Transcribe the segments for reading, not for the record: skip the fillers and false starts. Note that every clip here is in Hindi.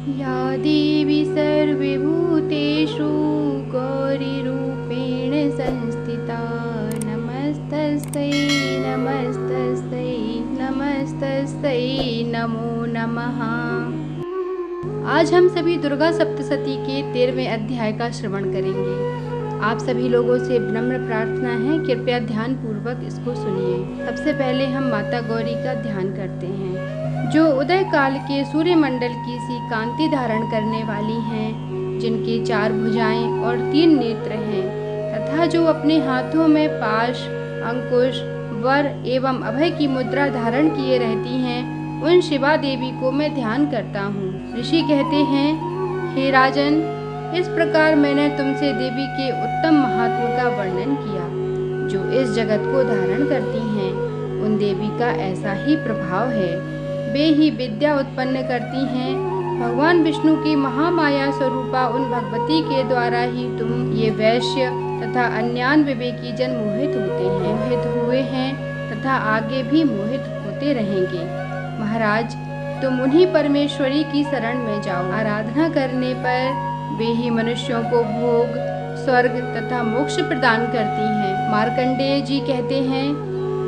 या देवी सर्वभूतेषु गौरीरूपेण संस्थिता नमस्तस्यै नमस्तस्यै नमस्तस्यै नमो नमः। आज हम सभी दुर्गा सप्तशती के 13वें अध्याय का श्रवण करेंगे। आप सभी लोगों से विनम्र प्रार्थना है, कृपया ध्यान पूर्वक इसको सुनिए। सबसे पहले हम माता गौरी का ध्यान करते हैं, जो उदय काल के सूर्यमंडल की सी कांति धारण करने वाली हैं, जिनकी 4 भुजाएं और 3 नेत्र हैं, तथा जो अपने हाथों में पाश, अंकुश, वर एवं अभय की मुद्रा धारण किए रहती हैं, उन शिवा देवी को मैं ध्यान करता हूँ। ऋषि कहते हैं, हे राजन, इस प्रकार मैंने तुमसे देवी के उत्तम महात्मा का वर्णन किया, जो इस जगत को धारण करती हैं। उन देवी का ऐसा ही प्रभाव है, वे ही विद्या उत्पन्न करती हैं। भगवान विष्णु की महामाया स्वरूपा उन भगवती के द्वारा ही तुम ये वैश्य तथा अन्यान विवेकी जन मोहित होते हैं, मोहित हुए हैं तथा आगे भी मोहित होते रहेंगे। महाराज, तुम उन्हीं परमेश्वरी की शरण में जाओ। आराधना करने पर वे ही मनुष्यों को भोग, स्वर्ग तथा मोक्ष प्रदान करती हैं। मार्कंडेय जी कहते हैं,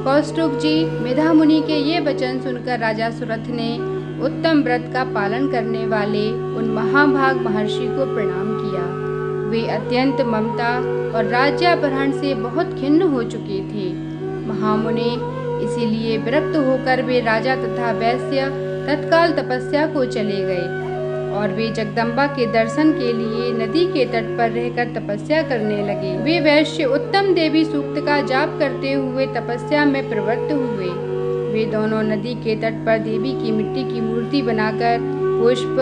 कौष्टुक जी, मेधा मुनि के ये वचन सुनकर राजा सुरथ ने उत्तम व्रत का पालन करने वाले उन महाभाग महर्षि को प्रणाम किया। वे अत्यंत ममता और राज्यापहरण से बहुत खिन्न हो चुके थे। महामुनि इसीलिए विरक्त होकर वे राजा तथा वैश्य तत्काल तपस्या को चले गए और वे जगदम्बा के दर्शन के लिए नदी के तट पर रहकर तपस्या करने लगे। वे वैश्य उत्तम देवी सूक्त का जाप करते हुए तपस्या में प्रवृत्त हुए। वे दोनों नदी के तट पर देवी की मिट्टी की मूर्ति बनाकर पुष्प,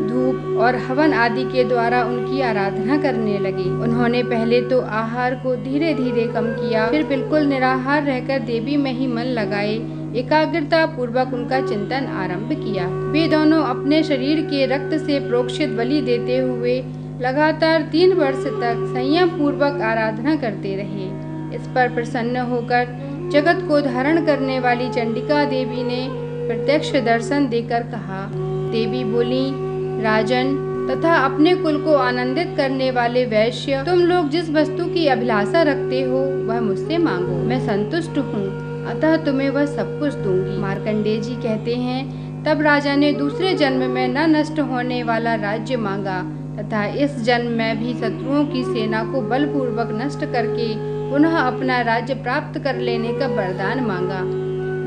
धूप और हवन आदि के द्वारा उनकी आराधना करने लगे। उन्होंने पहले तो आहार को धीरे धीरे कम किया, फिर बिल्कुल निराहार रहकर देवी में ही मन लगाए एकाग्रता पूर्वक उनका चिंतन आरंभ किया। वे दोनों अपने शरीर के रक्त से प्रोक्षित बलि देते हुए लगातार 3 वर्ष तक संयम पूर्वक आराधना करते रहे। इस पर प्रसन्न होकर जगत को धारण करने वाली चंडिका देवी ने प्रत्यक्ष दर्शन देकर कहा। देवी बोली, राजन तथा अपने कुल को आनंदित करने वाले वैश्य, तुम लोग जिस वस्तु की अभिलाषा रखते हो वह मुझसे मांगो, मैं संतुष्ट हूँ, अतः तुम्हें वह सब कुछ दूंगी। मार्कंडेय जी कहते हैं, तब राजा ने दूसरे जन्म में न नष्ट होने वाला राज्य मांगा तथा इस जन्म में भी शत्रुओं की सेना को बलपूर्वक नष्ट करके पुनः अपना राज्य प्राप्त कर लेने का वरदान मांगा।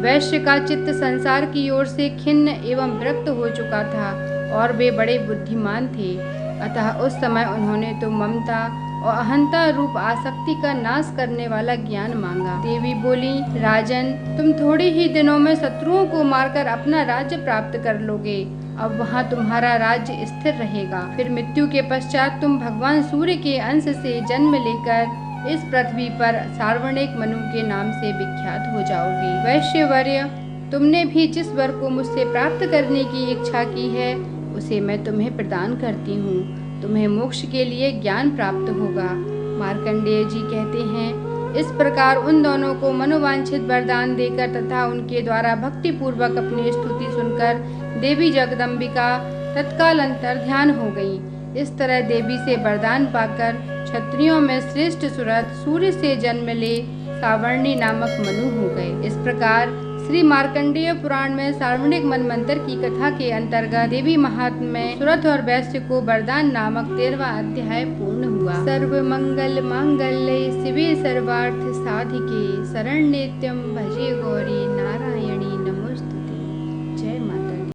वैश्य का चित्त संसार की ओर से खिन्न एवं विरक्त हो चुका था और वे बड़े बुद्धिमान थे, अतः उस समय उन्होंने तो ममता और अहंता रूप आसक्ति का नाश करने वाला ज्ञान मांगा। देवी बोली, राजन, तुम थोड़े ही दिनों में शत्रुओं को मारकर अपना राज्य प्राप्त कर लोगे। अब वहाँ तुम्हारा राज्य स्थिर रहेगा। फिर मृत्यु के पश्चात तुम भगवान सूर्य के अंश से जन्म लेकर इस पृथ्वी पर सार्वणिक मनु के नाम से विख्यात हो जाओगे। वैश्यवर्य, तुमने भी जिस वर को मुझसे प्राप्त करने की इच्छा की है उसे मैं तुम्हें प्रदान करती हूँ। तुम्हें मोक्ष के लिए ज्ञान प्राप्त होगा। मार्कंडेय जी कहते हैं, इस प्रकार उन दोनों को मनोवांछित वरदान देकर तथा उनके द्वारा भक्ति पूर्वक अपनी स्तुति सुनकर देवी जगदम्बिका तत्काल अंतर्ध्यान हो गई। इस तरह देवी से वरदान पाकर क्षत्रियों में श्रेष्ठ सुरथ सूर्य से जन्म ले सावर्णी नामक मनु हो गए। इस प्रकार श्री मार्कंडेय पुराण में सार्वणिक मनमंत्र की कथा के अंतर्गत देवी महात्म्य में सुरथ और वैश्य को वरदान नामक 13वां अध्याय पूर्ण हुआ। सर्व मंगल मांगल्ये शिवे सर्वार्थ साधिके शरण्येत्यं भजे गौरी नारायणी नमोस्तुते। जय माता।